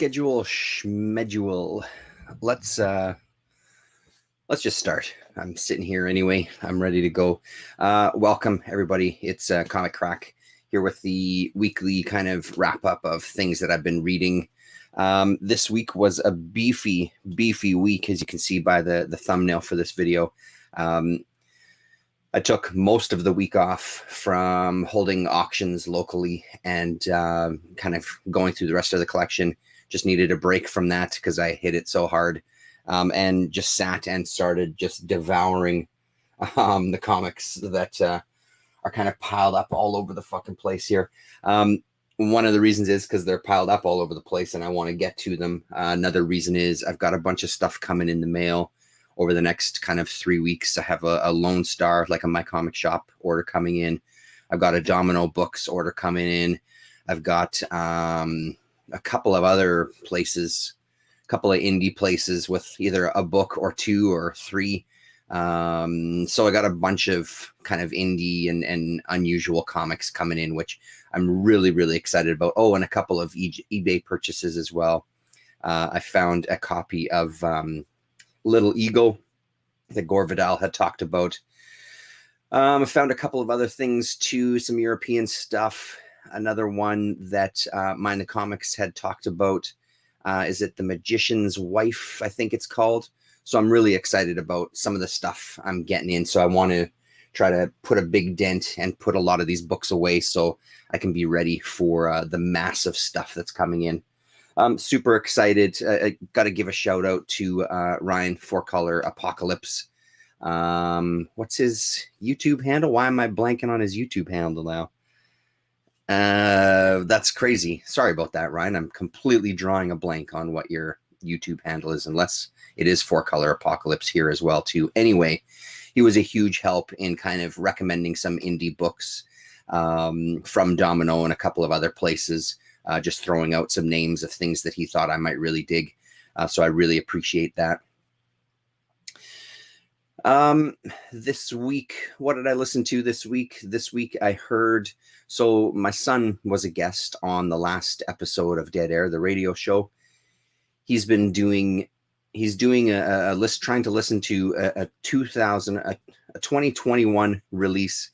schedule schmedule. Let's just start. I'm sitting here anyway. I'm ready to go. Welcome everybody. It's Comic Crack here with the weekly kind of wrap up of things that I've been reading. This week was a beefy week, as you can see by the thumbnail for this video. I took most of the week off from holding auctions locally and kind of going through the rest of the collection. Just needed a break from that because I hit it so hard, and just sat and started just devouring the comics that are kind of piled up all over the fucking place here. One of the reasons is because they're piled up all over the place and I want to get to them. Another reason is I've got a bunch of stuff coming in the mail over the next kind of 3 weeks. I have a Lone Star, like a My Comic Shop order coming in. I've got a Domino Books order coming in. I've got a couple of other places, a couple of indie places with either a book or two or three. So I got a bunch of kind of indie and unusual comics coming in, which I'm really excited about. Oh, and a couple of eBay purchases as well. I found a copy of Little Ego that Gore Vidal had talked about. I found a couple of other things too, some European stuff. Another one that Mind the Comics had talked about. Is it The Magician's Wife, I think it's called. So I'm really excited about some of the stuff I'm getting in. So I want to try to put a big dent and put a lot of these books away so I can be ready for the massive stuff that's coming in. I'm super excited. I got to give a shout out to Ryan Four Color Apocalypse. What's his YouTube handle? Why am I blanking on his YouTube handle now? That's crazy. Sorry about that, Ryan. I'm completely drawing a blank on what your YouTube handle is, unless it is Four Color Apocalypse here as well too. Anyway, he was a huge help in kind of recommending some indie books from Domino and a couple of other places. Just throwing out some names of things that he thought I might really dig. So I really appreciate that. This week, what did I listen to this week? This week I heard, so my son was a guest on the last episode of Dead Air, the radio show. He's doing a list, trying to listen to a 2021 release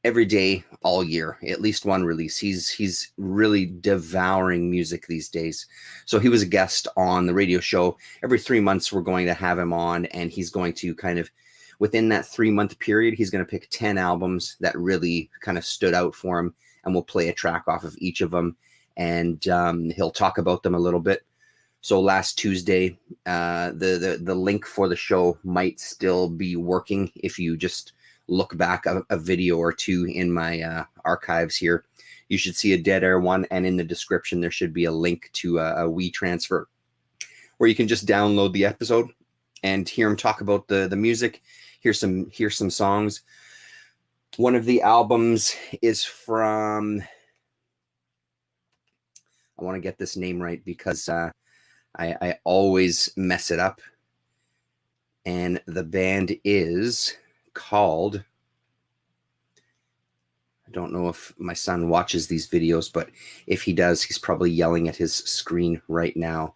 every day, all year, at least one release. He's really devouring music these days. So he was a guest on the radio show. Every 3 months, we're going to have him on, and he's going to kind of, within that 3-month period, he's going to pick 10 albums that really kind of stood out for him, and we'll play a track off of each of them, and he'll talk about them a little bit. So last Tuesday, the link for the show might still be working if you just look back a video or two in my archives here. You should see a Dead Air one, and in the description there should be a link to a WeTransfer where you can just download the episode and hear him talk about the music. Here's some songs. One of the albums is from, I want to get this name right because I always mess it up, and the band is called, I don't know if my son watches these videos, but if he does, he's probably yelling at his screen right now.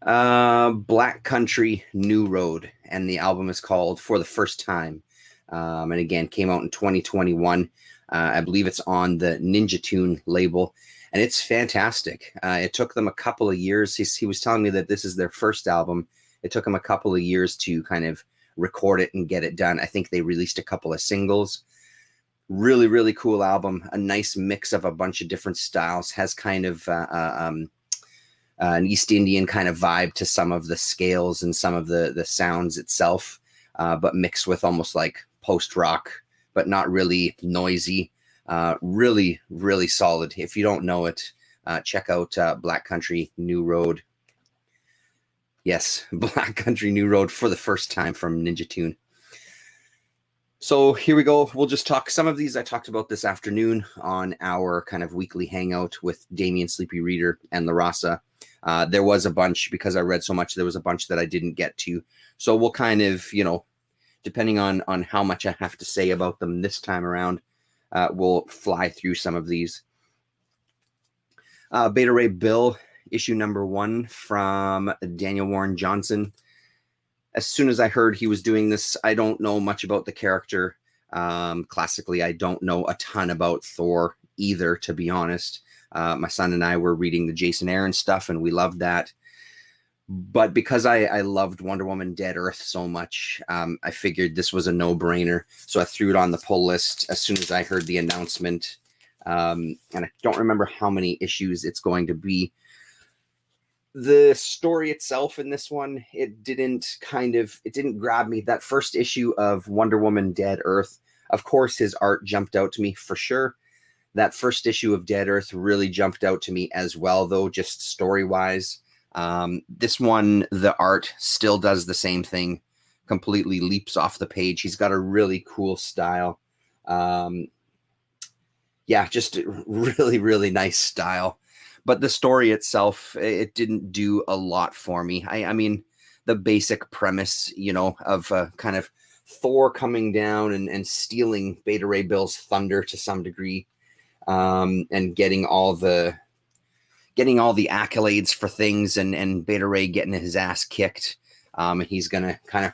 Black Country New Road, and the album is called For the First Time, and again came out in 2021. I believe it's on the Ninja Tune label, and it's fantastic. It took them a couple of years. He was telling me that this is their first album. It took them a couple of years to kind of record it and get it done. I think they released a couple of singles. Really cool album. A nice mix of a bunch of different styles. Has kind of an East Indian kind of vibe to some of the scales and some of the sounds itself, but mixed with almost like post-rock, but not really noisy. Really solid. If you don't know it, check out Black Country New Road. Yes, Black Country New Road, For the First Time from Ninja Tune. So here we go. We'll just talk. Some of these I talked about this afternoon on our kind of weekly hangout with Damien Sleepy Reader and La Raza. There was a bunch, because I read so much, there was a bunch that I didn't get to. So we'll kind of, depending on how much I have to say about them this time around, we'll fly through some of these. Beta Ray Bill issue number 1 from Daniel Warren Johnson. As soon as I heard he was doing this, I don't know much about the character. Classically, I don't know a ton about Thor either, to be honest. My son and I were reading the Jason Aaron stuff, and we loved that. But because I loved Wonder Woman Dead Earth so much, I figured this was a no-brainer. So I threw it on the pull list as soon as I heard the announcement. And I don't remember how many issues it's going to be. The story itself in this one, it didn't grab me. That first issue of Wonder Woman Dead Earth, of course, his art jumped out to me for sure. That first issue of Dead Earth really jumped out to me as well, though, just story-wise. This one, the art still does the same thing, completely leaps off the page. He's got a really cool style. Yeah, just really, really nice style. But the story itself, it didn't do a lot for me. I mean, the basic premise, of kind of Thor coming down and stealing Beta Ray Bill's thunder to some degree, and getting all the accolades for things, and Beta Ray getting his ass kicked. And he's going to kind of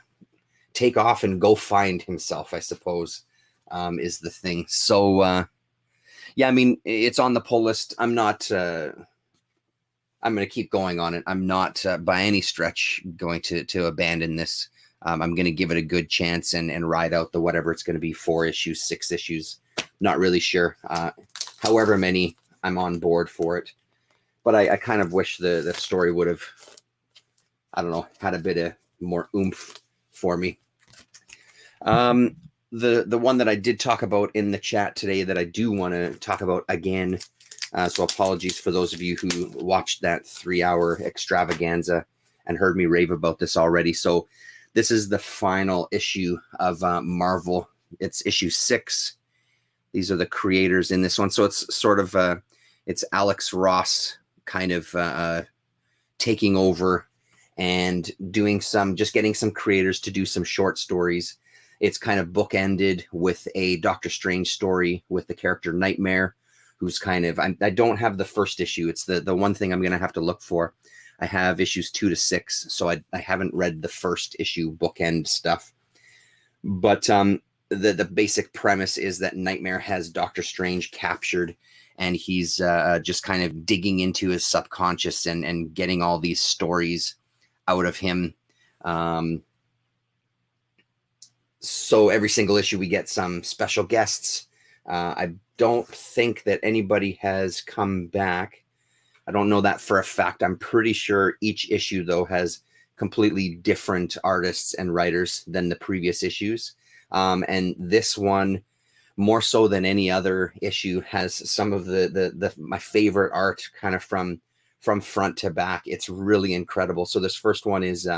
take off and go find himself, I suppose, is the thing. So, yeah, I mean, it's on the pull list. I'm not, I'm going to keep going on it. I'm not by any stretch going to abandon this. I'm going to give it a good chance and ride out the whatever it's going to be, 4 issues, 6 issues. Not really sure. However many, I'm on board for it. But I kind of wish the story would have, I don't know, had a bit of more oomph for me. The one that I did talk about in the chat today that I do want to talk about again, so apologies for those of you who watched that 3-hour extravaganza and heard me rave about this already. So this is the final issue of Marvel. It's issue 6. These are the creators in this one. So it's sort of, it's Alex Ross kind of taking over and doing getting some creators to do some short stories. It's kind of bookended with a Doctor Strange story with the character Nightmare, who's kind of, I don't have the first issue. It's the one thing I'm going to have to look for. I have issues 2 to 6, so I haven't read the first issue bookend stuff. But the basic premise is that Nightmare has Doctor Strange captured, and he's just kind of digging into his subconscious and getting all these stories out of him. So every single issue we get some special guests. I don't think that anybody has come back. I don't know that for a fact. I'm pretty sure each issue, though, has completely different artists and writers than the previous issues. And this one, more so than any other issue, has some of my favorite art kind of from front to back. It's really incredible. So this first one is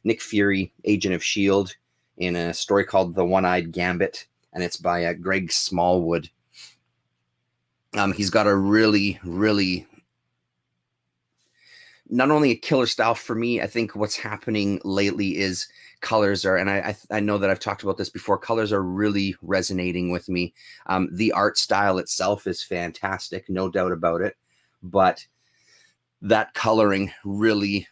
Nick Fury, Agent of S.H.I.E.L.D., in a story called The One-Eyed Gambit, and it's by Greg Smallwood. He's got a really, really, not only a killer style for me. I think what's happening lately is colors are, and I know that I've talked about this before, colors are really resonating with me. The art style itself is fantastic, no doubt about it, but that coloring really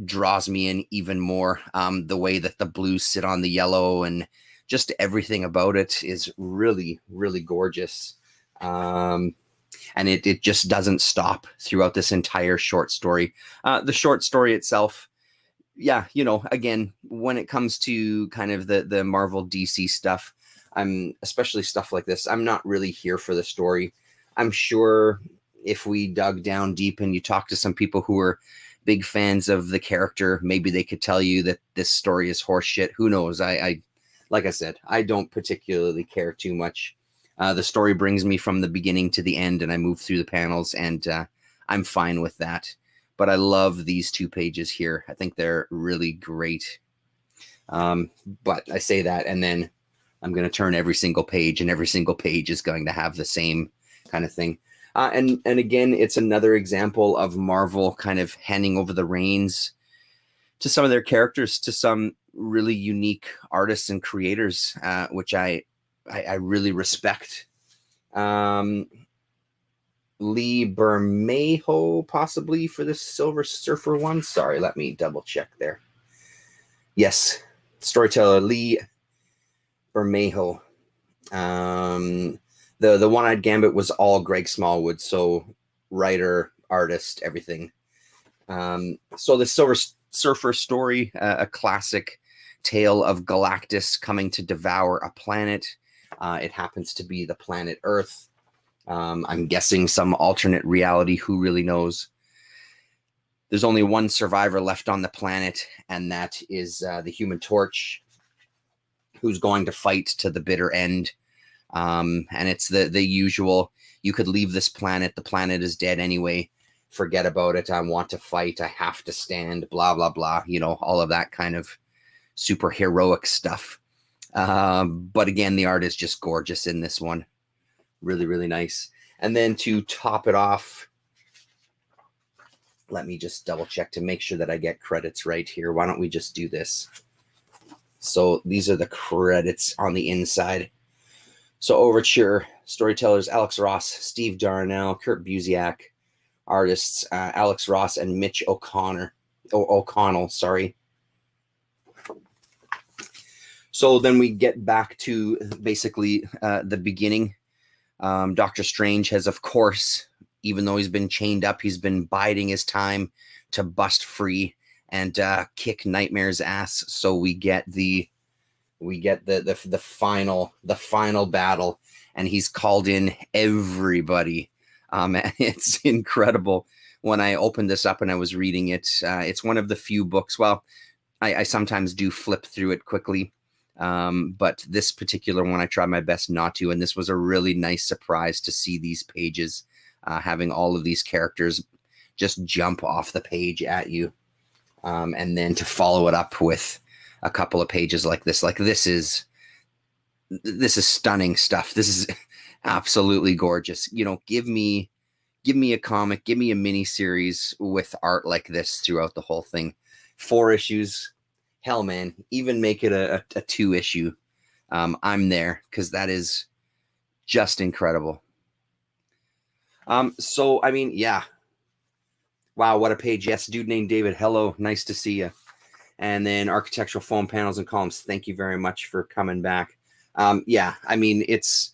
draws me in even more. The way that the blues sit on the yellow and just everything about it is really, really gorgeous. And it just doesn't stop throughout this entire short story. The short story itself, yeah, again, when it comes to kind of the Marvel DC stuff, especially stuff like this, I'm not really here for the story. I'm sure if we dug down deep and you talk to some people who are big fans of the character, maybe they could tell you that this story is horseshit. Who knows? I like I said, I don't particularly care too much. The story brings me from the beginning to the end, and I move through the panels, and I'm fine with that. But I love these 2 pages here. I think they're really great. But I say that, and then I'm going to turn every single page, and every single page is going to have the same kind of thing. And again, it's another example of Marvel kind of handing over the reins to some of their characters, to some really unique artists and creators, which I really respect. Like Lee Bermejo, possibly for the Silver Surfer one. Sorry, let me double check there. Yes, storyteller Lee Bermejo. The One-Eyed Gambit was all Greg Smallwood, so writer, artist, everything. So the Silver Surfer story, a classic tale of Galactus coming to devour a planet. It happens to be the planet Earth. I'm guessing some alternate reality. Who really knows? There's only one survivor left on the planet, and that is the Human Torch, who's going to fight to the bitter end. And it's the usual, you could leave this planet, the planet is dead anyway, forget about it, I want to fight, I have to stand, blah, blah, blah, you know, all of that kind of super heroic stuff. But again, the art is just gorgeous in this one. Really, really nice. And then to top it off, let me just double check to make sure that I get credits right here. Why don't we just do this? So these are the credits on the inside. So Overture, storytellers Alex Ross, Steve Darnell, Kurt Busiek, artists Alex Ross and Mitch O'Connell, sorry. So then we get back to basically the beginning. Doctor Strange has, of course, even though he's been chained up, he's been biding his time to bust free and kick Nightmare's ass. So we get the final battle, and he's called in everybody. And it's incredible. When I opened this up and I was reading it, it's one of the few books. Well, I sometimes do flip through it quickly. But this particular one, I try my best not to. And this was a really nice surprise to see these pages, having all of these characters just jump off the page at you. And then to follow it up with a couple of pages like this. Like this is stunning stuff. This is absolutely gorgeous. You know, give me a comic, give me a mini series with art like this throughout the whole thing. 4 issues. Hell, man, even make it a 2 issue. I'm there, because that is just incredible. So, I mean, yeah. Wow, what a page. Yes, dude named David. Hello, nice to see you. And then architectural foam panels and columns. Thank you very much for coming back. Yeah, I mean, it's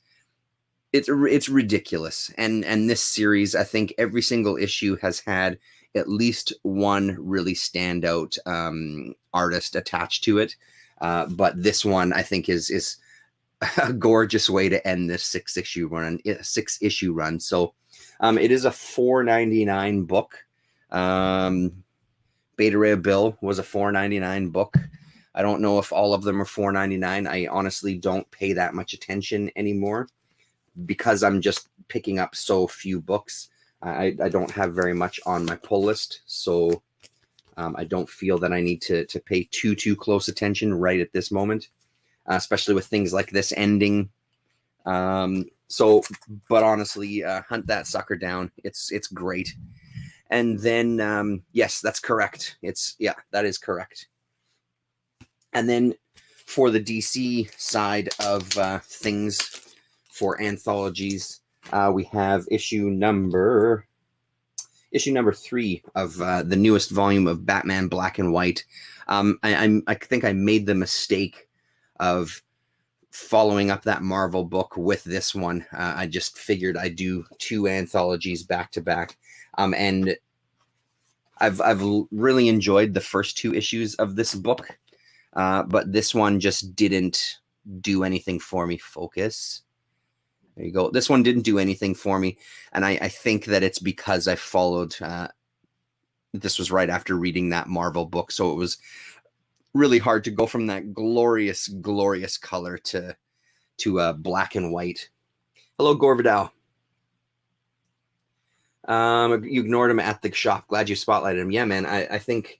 ridiculous. And this series, I think every single issue has had at least one really standout artist attached to it. But this one, I think, is a gorgeous way to end this 6-issue run. So it is a $4.99 book. Beta Ray Bill was a $4.99 book. I don't know if all of them are $4.99. I honestly don't pay that much attention anymore because I'm just picking up so few books. I don't have very much on my pull list, so I don't feel that I need to pay too close attention right at this moment, especially with things like this ending. But honestly, hunt that sucker down. It's great. And then, yes, that's correct. That is correct. And then for the DC side of things, for anthologies, we have issue number 3 of the newest volume of Batman Black and White. I think I made the mistake of following up that Marvel book with this one. I just figured I'd do 2 anthologies back to back. And I've really enjoyed the first 2 issues of this book, but this one just didn't do anything for me. Focus. There you go. This one didn't do anything for me, and I think that it's because I followed. This was right after reading that Marvel book, so it was really hard to go from that glorious color to black and white. Hello, Gorvidal. You ignored him at the shop. Glad you spotlighted him. Yeah, man. I think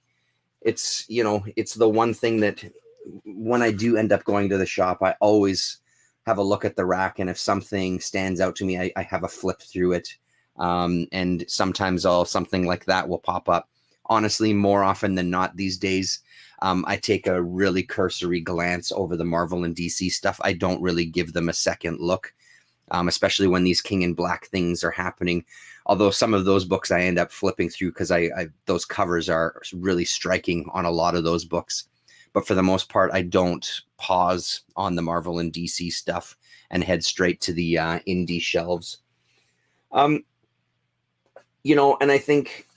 it's the one thing that when I do end up going to the shop, I always have a look at the rack, and if something stands out to me, I have a flip through it. And sometimes something like that will pop up. Honestly, more often than not these days, I take a really cursory glance over the Marvel and DC stuff. I don't really give them a second look, especially when these King in Black things are happening. Although some of those books I end up flipping through because I those covers are really striking on a lot of those books. But for the most part, I don't pause on the Marvel and DC stuff and head straight to the indie shelves. You know, and I think,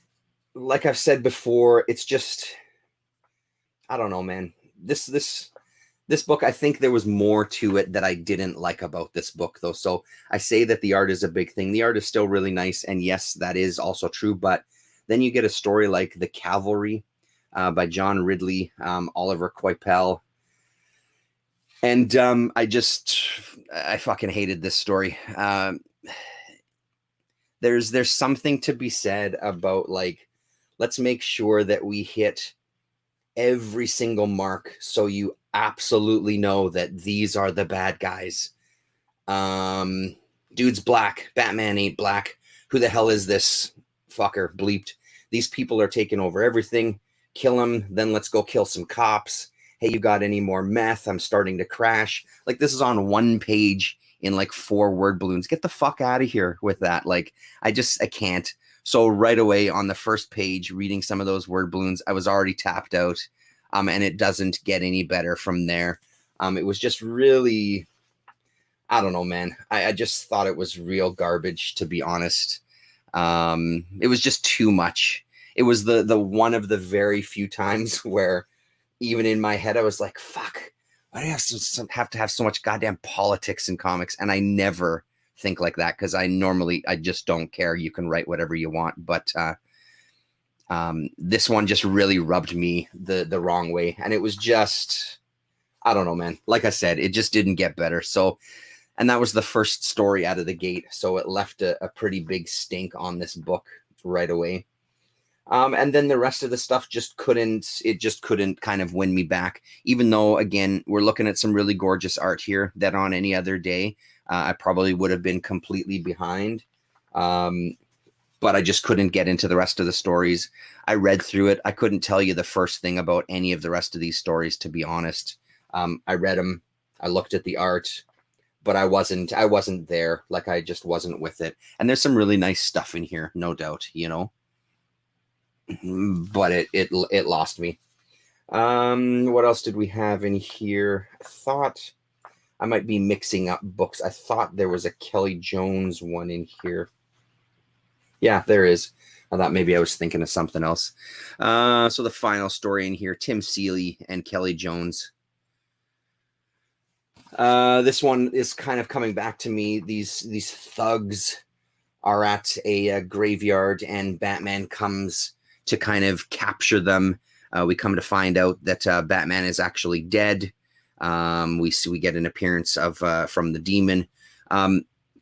like I've said before, it's just, I don't know, man. This book, I think there was more to it that I didn't like about this book, though. So I say that the art is a big thing. The art is still really nice, and yes, that is also true. But then you get a story like The Cavalry by John Ridley, Oliver Coipel, and I fucking hated this story. There's something to be said about, like, let's make sure that we hit every single mark so you absolutely know that these are the bad guys. Dude's black. Batman ain't black. Who the hell is this fucker? Bleeped. These people are taking over everything. Kill him. Then let's go kill some cops. Hey, you got any more meth? I'm starting to crash. Like, this is on one page in like 4 word balloons. Get the fuck out of here with that. Like, I can't. So right away on the first page, reading some of those word balloons, I was already tapped out. And it doesn't get any better from there. It was just really, I don't know, man. I just thought it was real garbage, to be honest. It was just too much. It was the one of the very few times where even in my head, I was like, fuck, why do you have to have so much goddamn politics in comics? And I never think like that, because I just don't care. You can write whatever you want. But this one just really rubbed me the wrong way. And it was just, I don't know, man. Like I said, it just didn't get better. So, and that was the first story out of the gate. So it left a pretty big stink on this book right away. And then the rest of the stuff just couldn't kind of win me back, even though, again, we're looking at some really gorgeous art here that on any other day, I probably would have been completely behind. But I just couldn't get into the rest of the stories. I read through it. I couldn't tell you the first thing about any of the rest of these stories, to be honest. I read them. I looked at the art, but I wasn't there. Like, I just wasn't with it. And there's some really nice stuff in here, no doubt, you know. But it lost me. What else did we have in here? I thought I might be mixing up books. I thought there was a Kelly Jones one in here. Yeah, there is. I thought maybe I was thinking of something else. So the final story in here, Tim Seeley and Kelly Jones. This one is kind of coming back to me. These thugs are at a graveyard, and Batman comes to kind of capture them. We come to find out that Batman is actually dead. We get an appearance of from the Demon.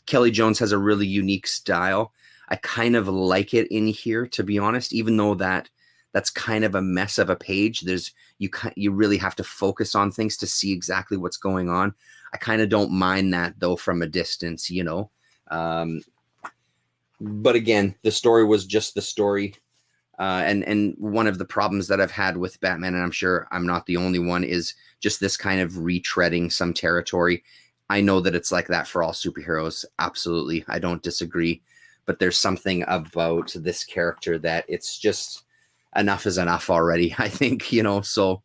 Kelly Jones has a really unique style. I kind of like it in here, to be honest, even though that's kind of a mess of a page. You really have to focus on things to see exactly what's going on. I kind of don't mind that, though, from a distance, you know. But again, the story was just the story. And one of the problems that I've had with Batman, and I'm sure I'm not the only one, is just this kind of retreading some territory. I know that it's like that for all superheroes. Absolutely. I don't disagree. But there's something about this character that it's just enough is enough already, I think, you know. So,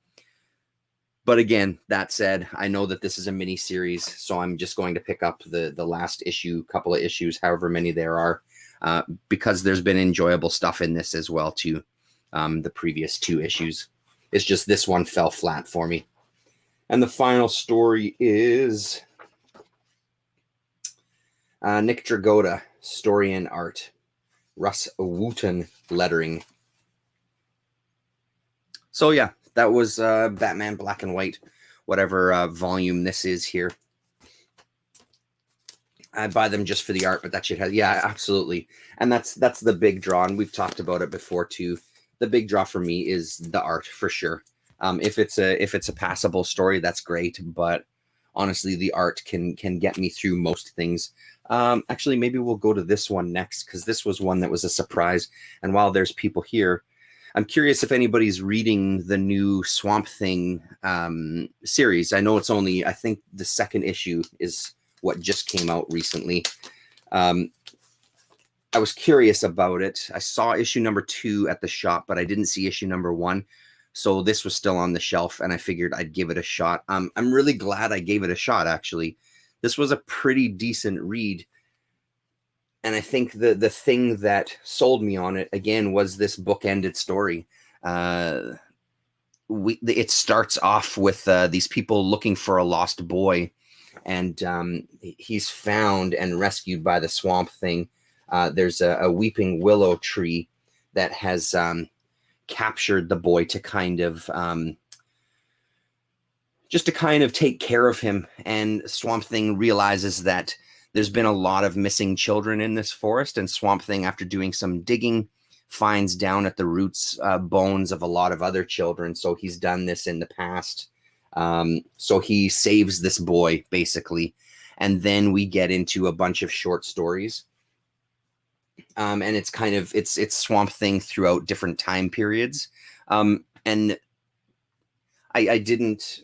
but again, that said, I know that this is a mini series, so I'm just going to pick up the last issue, couple of issues, however many there are, because there's been enjoyable stuff in this as well too. The previous 2 issues. It's just this one fell flat for me. And the final story is Nick Dragotta, story and art. Russ Wooten lettering. So yeah, that was Batman Black and White, whatever volume this is here. I buy them just for the art, but that shit has, yeah, absolutely. And that's the big draw, and we've talked about it before too. The big draw for me is the art, for sure. If it's a passable story, that's great, but honestly, the art can get me through most things. Actually, maybe we'll go to this one next, because this was one that was a surprise. And while there's people here, I'm curious if anybody's reading the new Swamp Thing series. I know it's only, I think the 2nd issue is what just came out recently. I was curious about it. I saw issue number 2 at the shop, but I didn't see issue number 1. So this was still on the shelf, and I figured I'd give it a shot. I'm really glad I gave it a shot, actually. This was a pretty decent read. And I think the thing that sold me on it, again, was this bookended story. It starts off with these people looking for a lost boy, and he's found and rescued by the Swamp Thing. There's a weeping willow tree that has captured the boy to kind of take care of him. And Swamp Thing realizes that there's been a lot of missing children in this forest, and Swamp Thing, after doing some digging, finds down at the roots bones of a lot of other children. So he's done this in the past. So he saves this boy, basically. And then we get into a bunch of short stories. And it's it's Swamp Thing throughout different time periods. And I didn't,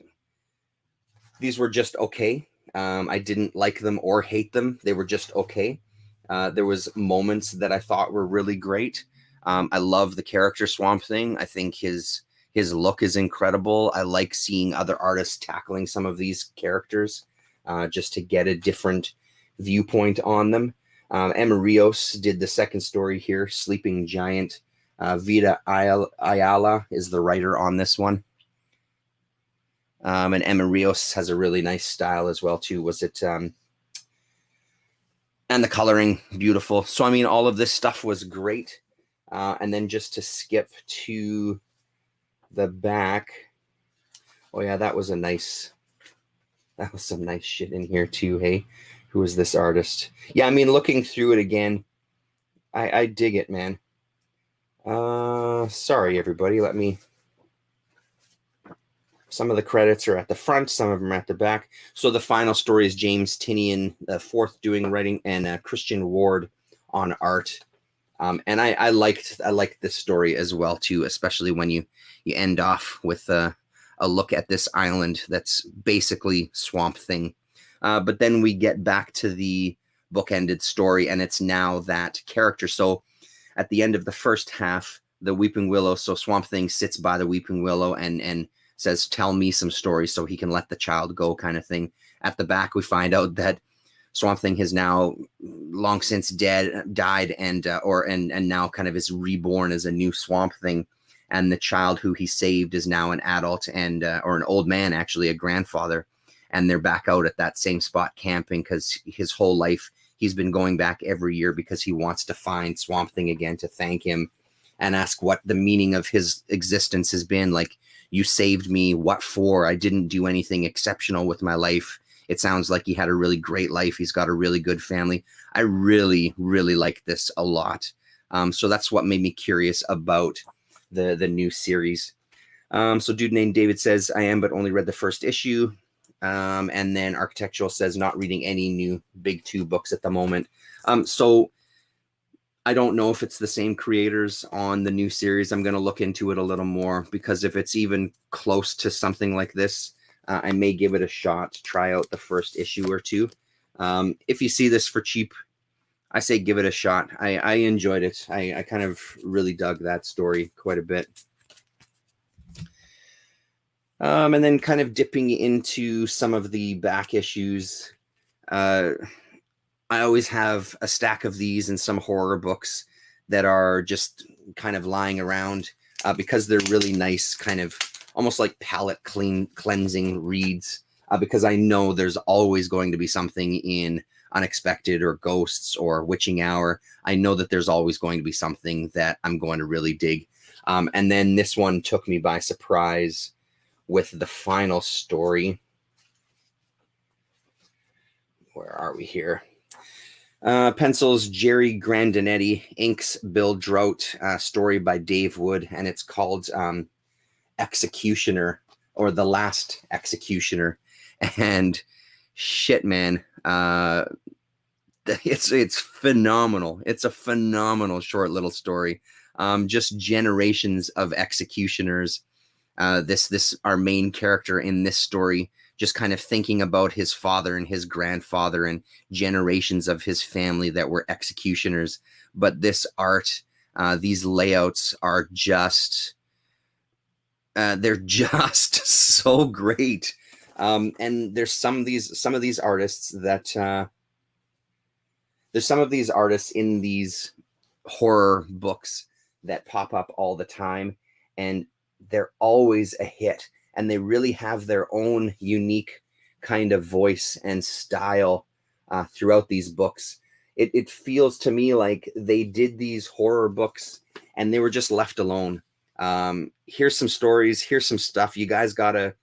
these were just okay. I didn't like them or hate them. They were just okay. There was moments that I thought were really great. I love the character Swamp Thing. I think his look is incredible. I like seeing other artists tackling some of these characters just to get a different viewpoint on them. Emma Rios did the second story here, Sleeping Giant. Vita Ayala is the writer on this one. And Emma Rios has a really nice style as well, too. And the coloring, beautiful. So, I mean, all of this stuff was great. And then just to skip to the back. Oh, yeah, that was some nice shit in here, too, hey? Who is this artist? Yeah, I mean, looking through it again, I dig it, man. Sorry, everybody. Some of the credits are at the front, some of them are at the back. So the final story is James Tinian, the fourth doing writing, and Christian Ward on art. And I liked this story as well too, especially when you end off with a look at this island that's basically Swamp Thing. But then we get back to the bookended story, and it's now that character. So at the end of the first half, the Weeping Willow, so Swamp Thing sits by the Weeping Willow and says, "Tell me some stories," so he can let the child go, kind of thing. At the back, we find out that Swamp Thing has now long since died, and now kind of is reborn as a new Swamp Thing. And the child who he saved is now an adult and or an old man, actually, a grandfather. And they're back out at that same spot camping because his whole life he's been going back every year because he wants to find Swamp Thing again to thank him and ask what the meaning of his existence has been. Like, you saved me, what for? I didn't do anything exceptional with my life. It sounds like he had a really great life. He's got a really good family. I really, really like this a lot. So that's what made me curious about the new series. So dude named David says, I am, but only read the first issue. And then Architectural says, not reading any new Big Two books at the moment. So I don't know if it's the same creators on the new series. I'm going to look into it a little more, because if it's even close to something like this, I may give it a shot, try out the first issue or two. If you see this for cheap, I say give it a shot. I enjoyed it. I kind of really dug that story quite a bit. And then kind of dipping into some of the back issues. I always have a stack of these and some horror books that are just kind of lying around because they're really nice, kind of almost like palate cleansing reads, because I know there's always going to be something in Unexpected or Ghosts or Witching Hour. I know that there's always going to be something that I'm going to really dig. And then this one took me by surprise with the final story. Where are we here? Pencils Jerry Grandinetti, inks Bill Drought, story by Dave Wood, and it's called Executioner, or The Last Executioner. And shit, man, it's phenomenal. It's a phenomenal short little story. Just generations of executioners. This our main character in this story just kind of thinking about his father and his grandfather and generations of his family that were executioners. But this art, these layouts are just, they're just so great. And there's some of these artists that, there's some of these artists in these horror books that pop up all the time, and they're always a hit, and they really have their own unique kind of voice and style throughout these books. It feels to me like they did these horror books and they were just left alone. Here's some stories, here's some stuff. You guys got a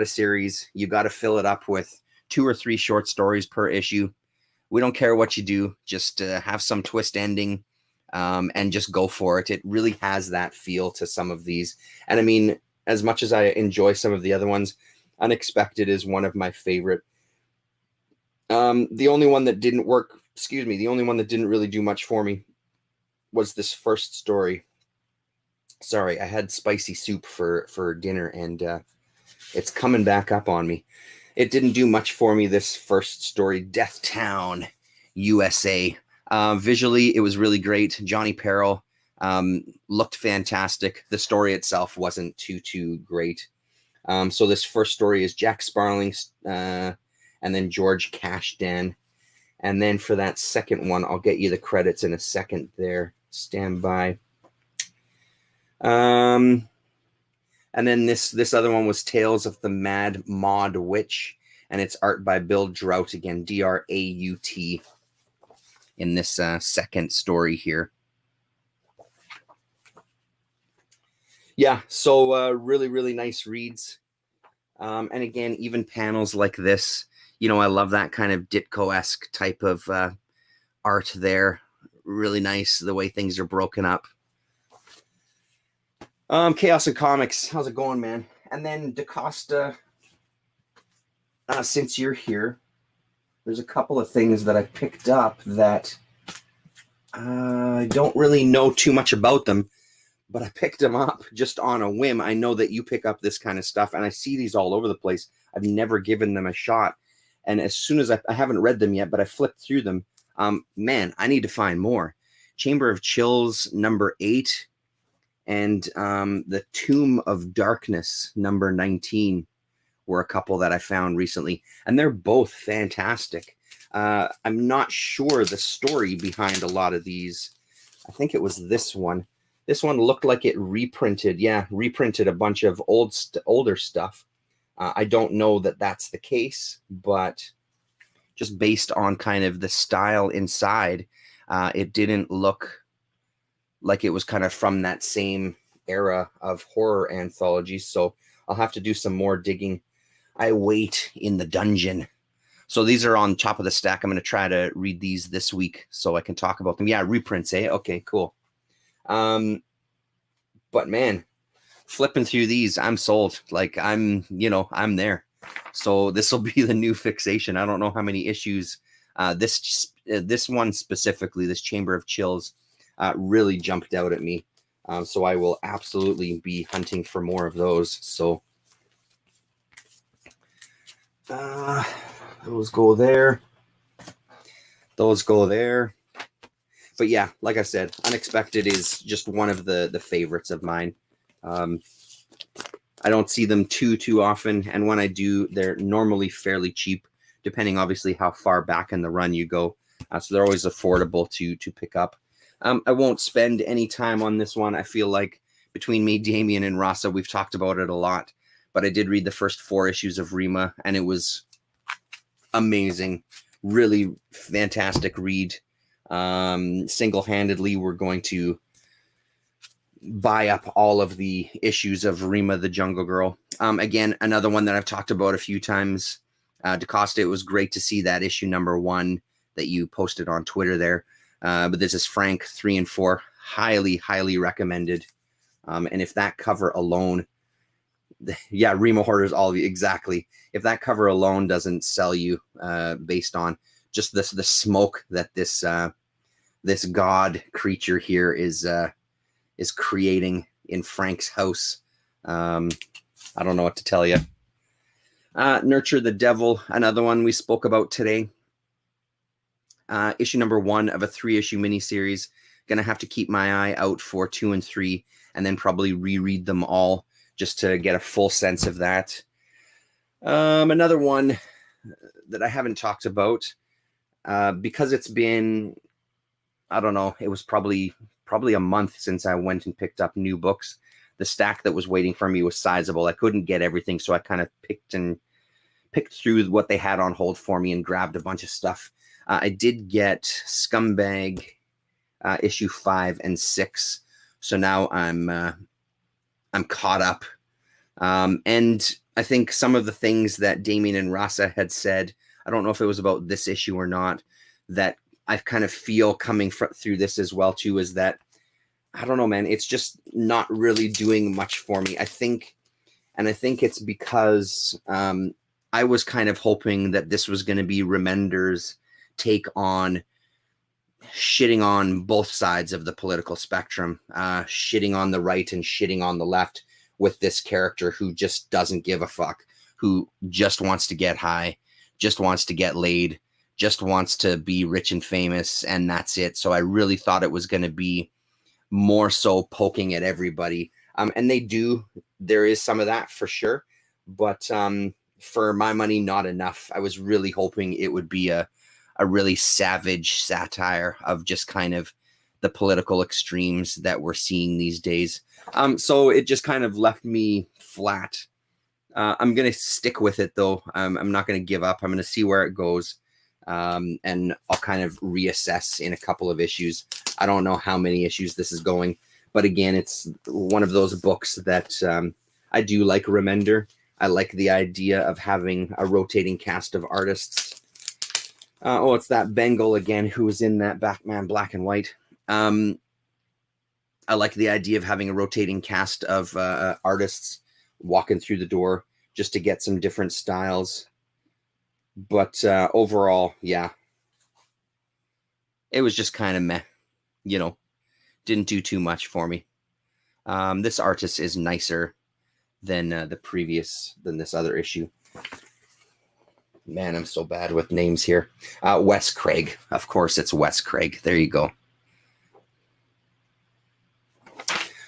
series. You got to fill it up with 2 or 3 short stories per issue. We don't care what you do. Just have some twist ending and just go for it. It really has that feel to some of these. And I mean, as much as I enjoy some of the other ones, Unexpected is one of my favorite. The only one that didn't work, the only one that didn't really do much for me was this first story. Sorry, I had spicy soup for dinner, and it's coming back up on me. It didn't do much for me, this first story, Death Town, USA. Visually, it was really great. Johnny Peril looked fantastic. The story itself wasn't too great. So this first story is Jack Sparling and then George Cashdan. And then for that second one, I'll get you the credits in a second there. Stand by. And then this other one was Tales of the Mad Maud Witch, and it's art by Bill Draut, again, D-R-A-U-T, in this second story here. Yeah, so really, really nice reads. And again, even panels like this, you know, I love that kind of Ditko-esque type of art there. Really nice, the way things are broken up. Chaos and Comics, how's it going, man? And then DaCosta, since you're here, there's a couple of things that I picked up that I don't really know too much about them, but I picked them up just on a whim. I know that you pick up this kind of stuff, and I see these all over the place. I've never given them a shot, and as soon as I haven't read them yet, but I flipped through them, man, I need to find more. Chamber of Chills, number 8. And the Tomb of Darkness, number 19, were a couple that I found recently. And they're both fantastic. I'm not sure the story behind a lot of these. I think it was this one. This one looked like it reprinted. Yeah, reprinted a bunch of older stuff. I don't know that that's the case, but just based on kind of the style inside, it didn't look like it was kind of from that same era of horror anthologies. So I'll have to do some more digging. I Wait in the Dungeon. So these are on top of the stack. I'm going to try to read these this week so I can talk about them. Yeah, reprints, eh? Okay, cool. But man, flipping through these, I'm sold. Like I'm there. So this will be the new fixation. I don't know how many issues this one specifically, this Chamber of Chills, really jumped out at me. So I will absolutely be hunting for more of those. So those go there. Those go there. But yeah, like I said, Unexpected is just one of the favorites of mine. I don't see them too often, and when I do, they're normally fairly cheap, depending obviously how far back in the run you go. So they're always affordable to pick up. I won't spend any time on this one. I feel like between me, Damien, and Rasa, we've talked about it a lot. But I did read the first 4 issues of Rima, and it was amazing. Really fantastic read. Single-handedly, we're going to buy up all of the issues of Rima the Jungle Girl. Again, another one that I've talked about a few times. DaCosta, it was great to see that issue number 1 that you posted on Twitter there. But this is Frank 3 and 4. Highly, highly recommended. And if that cover alone, yeah, Rima Horrors, all of you, exactly. If that cover alone doesn't sell you, based on just the smoke that this god creature here is creating in Frank's house, I don't know what to tell you. Nurture the Devil, another one we spoke about today. Issue number 1 of a 3-issue miniseries. Gonna have to keep my eye out for 2 and 3, and then probably reread them all just to get a full sense of that. Another one that I haven't talked about, because it's been, I don't know, it was probably a month since I went and picked up new books. The stack that was waiting for me was sizable. I couldn't get everything, so I kind of picked through what they had on hold for me and grabbed a bunch of stuff. I did get Scumbag issue 5 and 6, so now I'm caught up. And I think some of the things that Damian and Rasa had said, I don't know if it was about this issue or not, that I kind of feel coming through this as well too, is that, I don't know, man, it's just not really doing much for me. I think it's because I was kind of hoping that this was going to be Remender's take on shitting on both sides of the political spectrum, shitting on the right and shitting on the left, with this character who just doesn't give a fuck, who just wants to get high, just wants to get laid, just wants to be rich and famous, and that's it. So I really thought it was going to be more so poking at everybody. And there is some of that for sure, but for my money, not enough. I was really hoping it would be a really savage satire of just kind of the political extremes that we're seeing these days. So it just kind of left me flat. I'm going to stick with it, though. I'm not going to give up. I'm going to see where it goes. And I'll kind of reassess in a couple of issues. I don't know how many issues this is going. But again, it's one of those books that I do like Remender. I like the idea of having a rotating cast of artists. It's that Bengal again who was in that Batman Black and White. I like the idea of having a rotating cast of artists walking through the door just to get some different styles. But overall, yeah, it was just kind of meh, didn't do too much for me. This artist is nicer than this other issue. Man, I'm so bad with names here. Wes Craig. Of course, it's Wes Craig. There you go.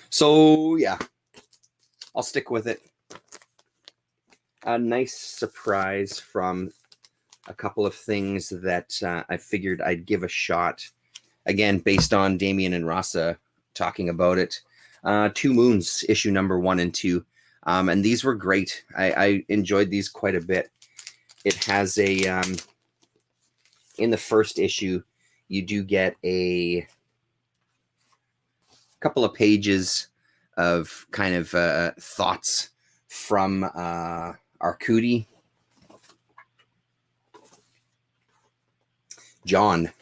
So, yeah, I'll stick with it. A nice surprise from a couple of things that I figured I'd give a shot. Again, based on Damian and Rasa talking about it. 2 Moons, issue number 1 and 2. And these were great. I enjoyed these quite a bit. It has in the first issue, you do get a couple of pages of kind of thoughts from Arcudi. John.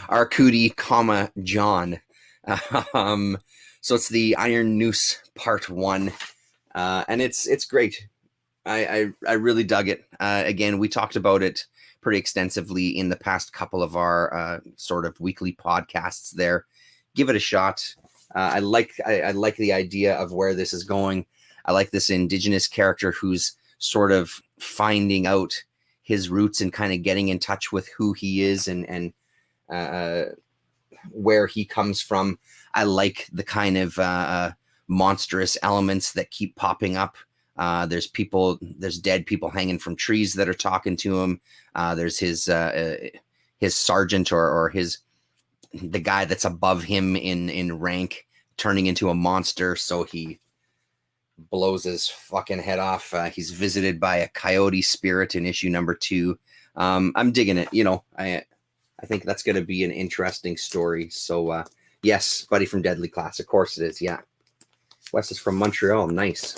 Arcudi, John. So it's the Iron Noose Part 1. And it's great. I really dug it. Again, we talked about it pretty extensively in the past couple of our sort of weekly podcasts there. Give it a shot. I like the idea of where this is going. I like this indigenous character who's sort of finding out his roots and kind of getting in touch with who he is and where he comes from. I like the kind of monstrous elements that keep popping up. There's dead people hanging from trees that are talking to him. There's his sergeant or the guy that's above him in rank turning into a monster. So he blows his fucking head off. He's visited by a coyote spirit in issue number 2. I'm digging it. I think that's going to be an interesting story. So yes, Buddy from Deadly Class. Of course it is. Yeah. Wes is from Montreal. Nice.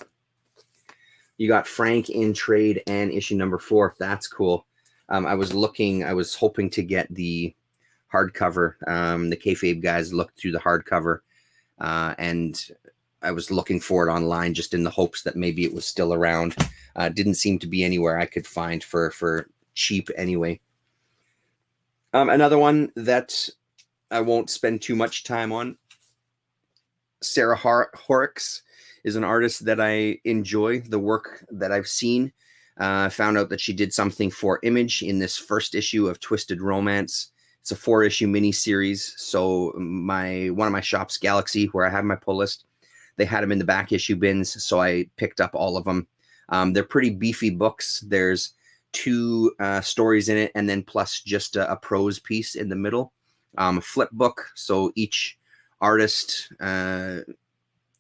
You got Frank in trade and issue number 4. That's cool. I was hoping to get the hardcover. The Kayfabe guys looked through the hardcover, and I was looking for it online just in the hopes that maybe it was still around. Didn't seem to be anywhere I could find for cheap anyway. Another one that I won't spend too much time on Sarah Horrocks is an artist that I enjoy the work that I've seen. I found out that she did something for Image in this first issue of Twisted Romance. It's a 4-issue miniseries. So one of my shops, Galaxy, where I have my pull list, they had them in the back issue bins, so I picked up all of them. They're pretty beefy books. There's 2 stories in it, and then plus just a prose piece in the middle. Flip book, so each artist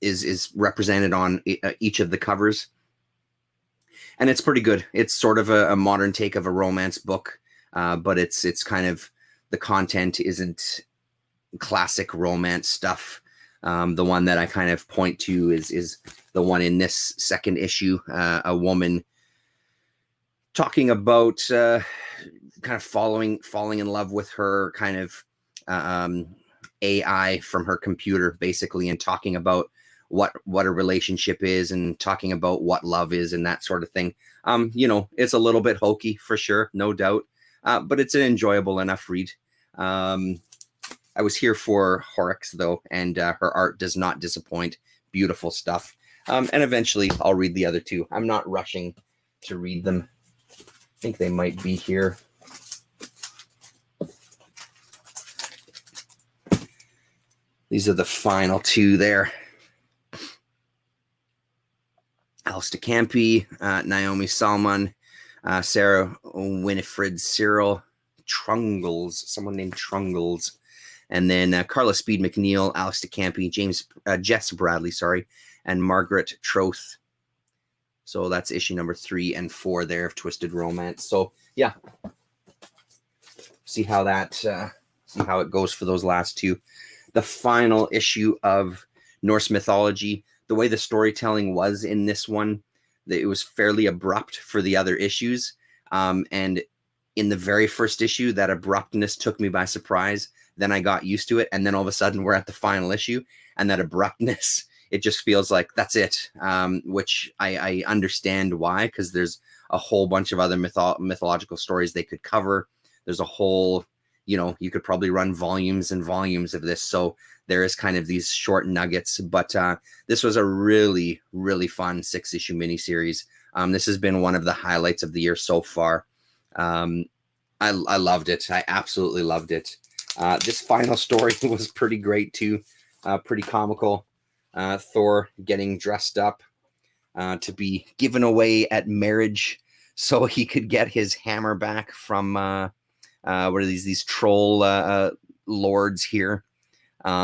is represented on each of the covers, and it's pretty good. It's sort of a modern take of a romance book, but it's kind of, the content isn't classic romance stuff. The one that I kind of point to is the one in this second issue, a woman talking about kind of falling in love with her kind of AI from her computer, basically, and talking about what a relationship is and talking about what love is and that sort of thing. It's a little bit hokey for sure, no doubt, but it's an enjoyable enough read. I was here for Horrocks, though, and her art does not disappoint. Beautiful stuff. And eventually I'll read the other 2. I'm not rushing to read them. I think they might be here. These are the final 2 there. Alice Campi, Naomi Salmon, Sarah Winifred Cyril, Trungles, someone named Trungles, and then Carla Speed McNeil, Alex Campi, Jess Bradley, and Margaret Troth. So that's issue number 3 and 4 there of Twisted Romance. So yeah, see how it goes for those last 2. The final issue of Norse Mythology, the way the storytelling was in this one, it was fairly abrupt for the other issues. And in the very first issue, that abruptness took me by surprise. Then I got used to it. And then all of a sudden we're at the final issue, and that abruptness, it just feels like that's it. Which I understand why, because there's a whole bunch of other mythological stories they could cover. There's a whole, you could probably run volumes and volumes of this. So there is kind of these short nuggets, but this was a really, really fun 6-issue miniseries. This has been one of the highlights of the year so far. I loved it. I absolutely loved it. This final story was pretty great too. Pretty comical. Thor getting dressed up to be given away at marriage so he could get his hammer back from what are these troll lords here,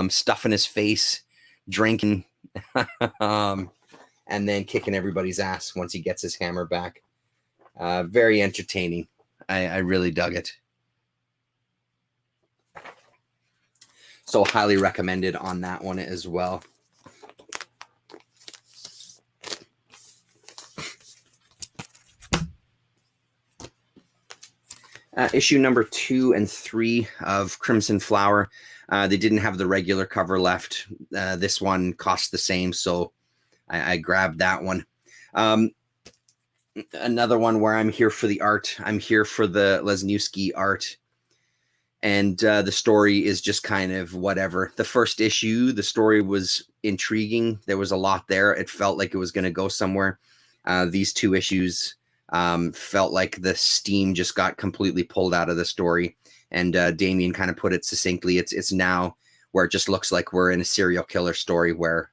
stuffing his face, drinking, and then kicking everybody's ass once he gets his hammer back. Very entertaining. I really dug it. So highly recommended on that one as well. Issue number 2 and 3 of Crimson Flower. They didn't have the regular cover left. This one cost the same, so I grabbed that one. Another one where I'm here for the art. I'm here for the Lesniewski art. And the story is just kind of whatever. The first issue, the story was intriguing. There was a lot there. It felt like it was going to go somewhere. These 2 issues felt like the steam just got completely pulled out of the story. And Damien kind of put it succinctly. It's now where it just looks like we're in a serial killer story where,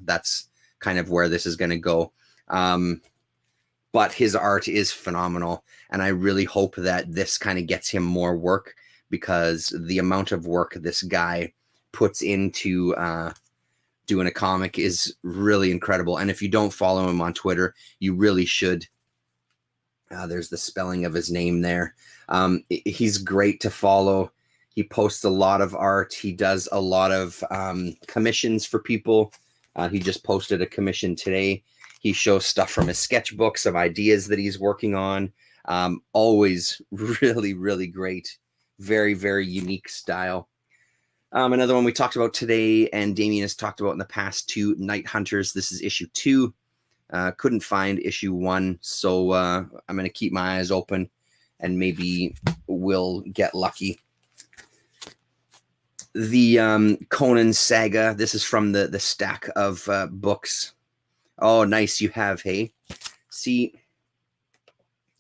that's kind of where this is going to go. But his art is phenomenal. And I really hope that this kind of gets him more work, because the amount of work this guy puts into doing a comic is really incredible. And if you don't follow him on Twitter, you really should. There's the spelling of his name there. He's great to follow. He posts a lot of art. He does a lot of commissions for people. He just posted a commission today. He shows stuff from his sketchbooks of ideas that he's working on. Always really, really great. Very, very unique style. Another one we talked about today, and Damien has talked about in the past, 2 Night Hunters. This is issue 2. Couldn't find issue 1, so I'm going to keep my eyes open, and maybe we'll get lucky. the Conan saga. This is from the stack of books. Oh, nice. You have, hey? See,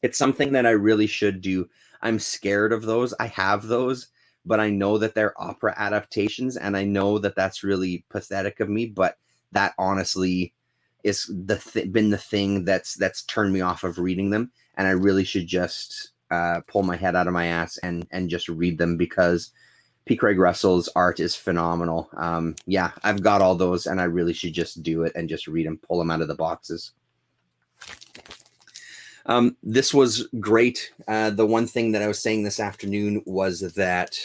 it's something that I really should do. I'm scared of those. I have those, but I know that they're opera adaptations, and I know that that's really pathetic of me, but that honestly is been the thing that's turned me off of reading them, and I really should just pull my head out of my ass and just read them, because P. Craig Russell's art is phenomenal. Yeah, I've got all those, and I really should just do it and just read them, pull them out of the boxes. This was great. The one thing that I was saying this afternoon was that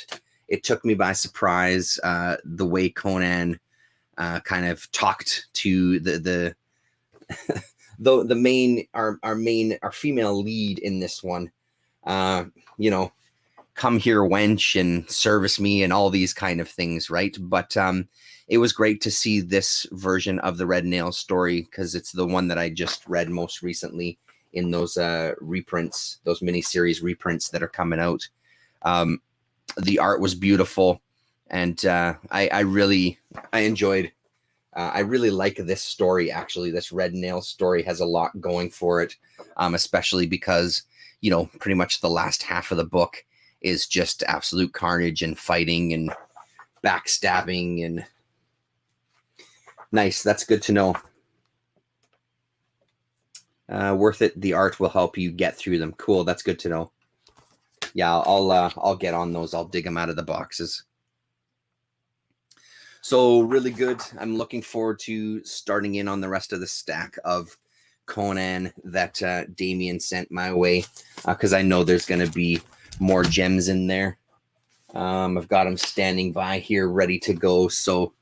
it took me by surprise the way Conan kind of talked to the main our female lead in this one. You know, come here, wench, and service me, and all these kind of things, right? But it was great to see this version of the Red Nails story, because it's the one that I just read most recently in those reprints, those miniseries reprints that are coming out. The art was beautiful, and I really enjoyed. I really like this story, actually. This Red Nails story has a lot going for it, especially because, you know, pretty much the last half of the book is just absolute carnage and fighting and backstabbing. And nice. That's good to know. Worth it. The art will help you get through them. Cool. That's good to know. Yeah, I'll get on those. I'll dig them out of the boxes. So really good. I'm looking forward to starting in on the rest of the stack of Conan that Damien sent my way, because I know there's going to be more gems in there. I've got them standing by here ready to go. So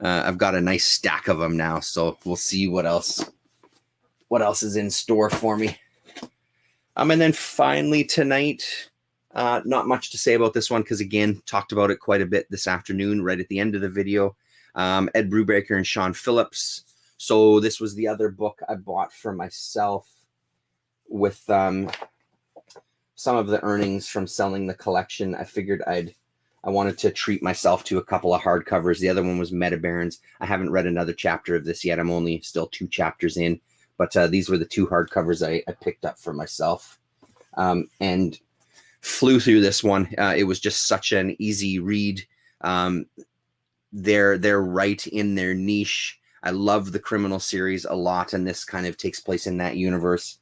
I've got a nice stack of them now. So we'll see what else is in store for me. And then finally tonight, not much to say about this one, because again, talked about it quite a bit this afternoon, right at the end of the video. Ed Brubaker and Sean Phillips. So this was the other book I bought for myself with some of the earnings from selling the collection. I figured I wanted to treat myself to a couple of hardcovers. The other one was Meta Barons. I haven't read another chapter of this yet. I'm only still 2 chapters in, but these were the 2 hardcovers I picked up for myself, and flew through this one. It was just such an easy read. They're right in their niche. I love the criminal series a lot, and this kind of takes place in that universe.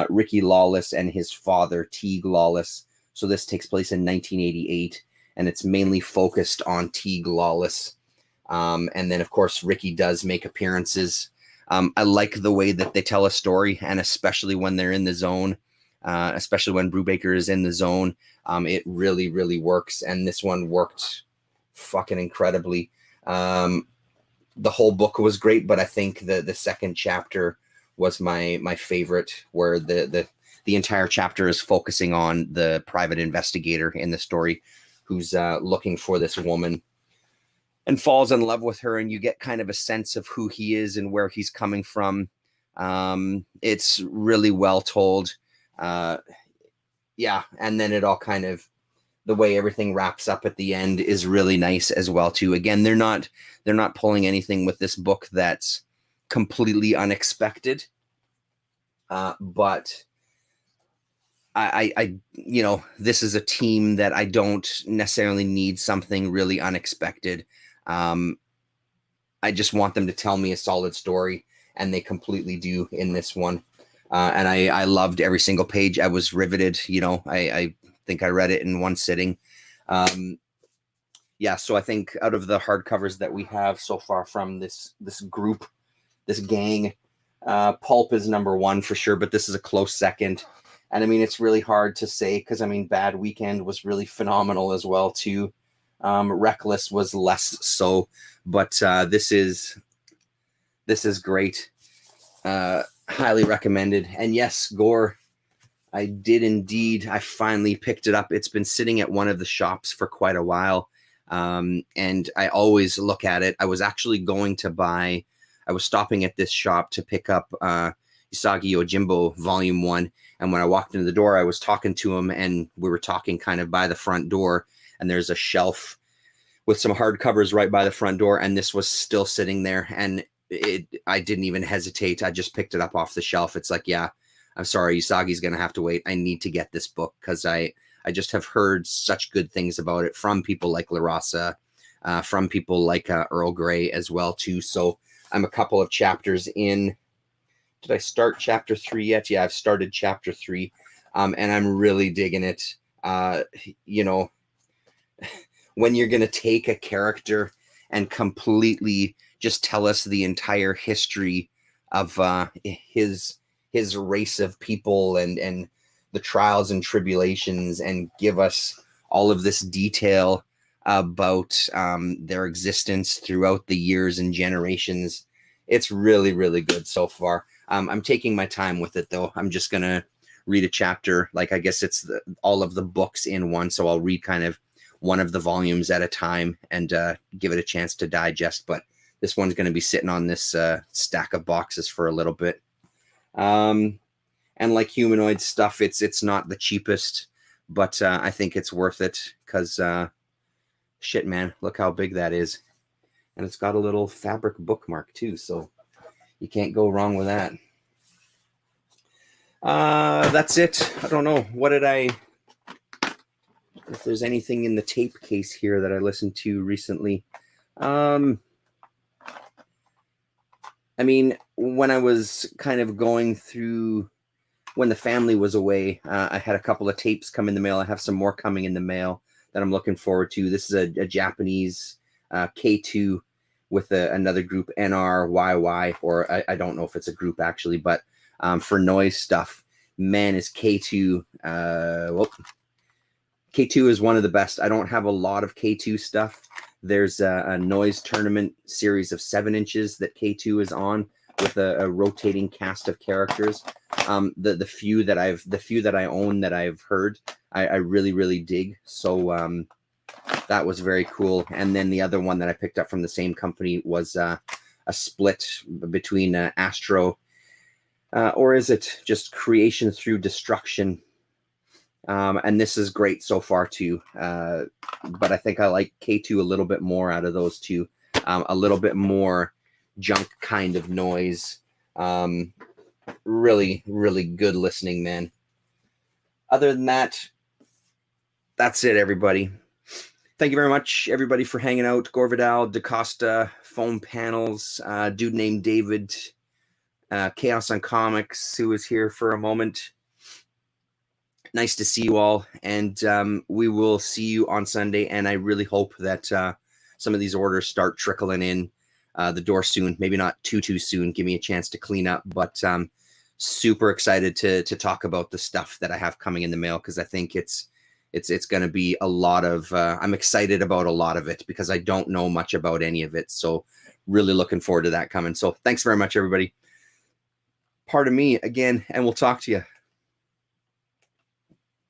Ricky Lawless and his father, Teague Lawless. So this takes place in 1988, and it's mainly focused on Teague Lawless. And then, of course, Ricky does make appearances. I like the way that they tell a story, and especially when they're in the zone, especially when Brubaker is in the zone. It really, really works, and this one worked fucking incredibly. The whole book was great, but I think the second chapter was my favorite, where the entire chapter is focusing on the private investigator in the story who's looking for this woman and falls in love with her, and you get kind of a sense of who he is and where he's coming from. It's really well told. Yeah, and then it all kind of, the way everything wraps up at the end is really nice as well too. Again, they're not pulling anything with this book that's completely unexpected, but I you know, this is a team that I don't necessarily need something really unexpected. I just want them to tell me a solid story, and they completely do in this one. And I loved every single page. I was riveted. You know, I think I read it in one sitting. Yeah, so I think out of the hardcovers that we have so far from this group, this gang, Pulp is number 1 for sure, but this is a close second. And I mean, it's really hard to say, because I mean, Bad Weekend was really phenomenal as well too. Reckless was less so, but this is great. Highly recommended. And yes, Gore, I did indeed. I finally picked it up. It's been sitting at one of the shops for quite a while. And I always look at it. I was stopping at this shop to pick up Usagi Yojimbo Volume 1. And when I walked into the door, I was talking to him, and we were talking kind of by the front door, and there's a shelf with some hardcovers right by the front door, and this was still sitting there, and I didn't even hesitate. I just picked it up off the shelf. It's like, yeah, I'm sorry, Usagi's going to have to wait. I need to get this book because I just have heard such good things about it from people like LaRasa, from people like Earl Grey as well too. So I'm a couple of chapters in. Did I start chapter 3 yet? Yeah, I've started chapter 3, and I'm really digging it. You know, when you're going to take a character and completely just tell us the entire history of his race of people and the trials and tribulations, and give us all of this detail about their existence throughout the years and generations. It's really, really good so far. I'm taking my time with it, though. I'm just going to read a chapter. Like, I guess it's all of the books in one. So I'll read kind of one of the volumes at a time and give it a chance to digest. But this one's going to be sitting on this stack of boxes for a little bit. And like Humanoid stuff, it's not the cheapest, but I think it's worth it because shit, man, look how big that is. And it's got a little fabric bookmark too, so you can't go wrong with that. That's it. I don't know. What did if there's anything in the tape case here that I listened to recently. I mean, when I was kind of going through, when the family was away, I had a couple of tapes come in the mail. I have some more coming in the mail that I'm looking forward to. This is a Japanese K2 with another group, NRYY, or I don't know if it's a group actually, but for noise stuff, man, is K2. K2 is one of the best. I don't have a lot of K2 stuff. There's a noise tournament series of 7 inches that K2 is on with a rotating cast of characters. The few that I own that I've heard, I really, really dig. So that was very cool. And then the other one that I picked up from the same company was a split between Astro, or is it just Creation Through Destruction? And this is great so far too. But I think I like K2 a little bit more out of those two. A little bit more junk kind of noise. Really, really good listening, man. Other than that, that's it, everybody. Thank you very much, everybody, for hanging out. Gore Vidal, DaCosta, Foam Panels, dude named David, Chaos on Comics, who was here for a moment. Nice to see you all, and we will see you on Sunday, and I really hope that some of these orders start trickling in the door soon. Maybe not too soon. Give me a chance to clean up, but super excited to talk about the stuff that I have coming in the mail, because I think it's going to be a lot of I'm excited about a lot of it because I don't know much about any of it. So really looking forward to that coming. So thanks very much, everybody. Pardon me again, and we'll talk to you.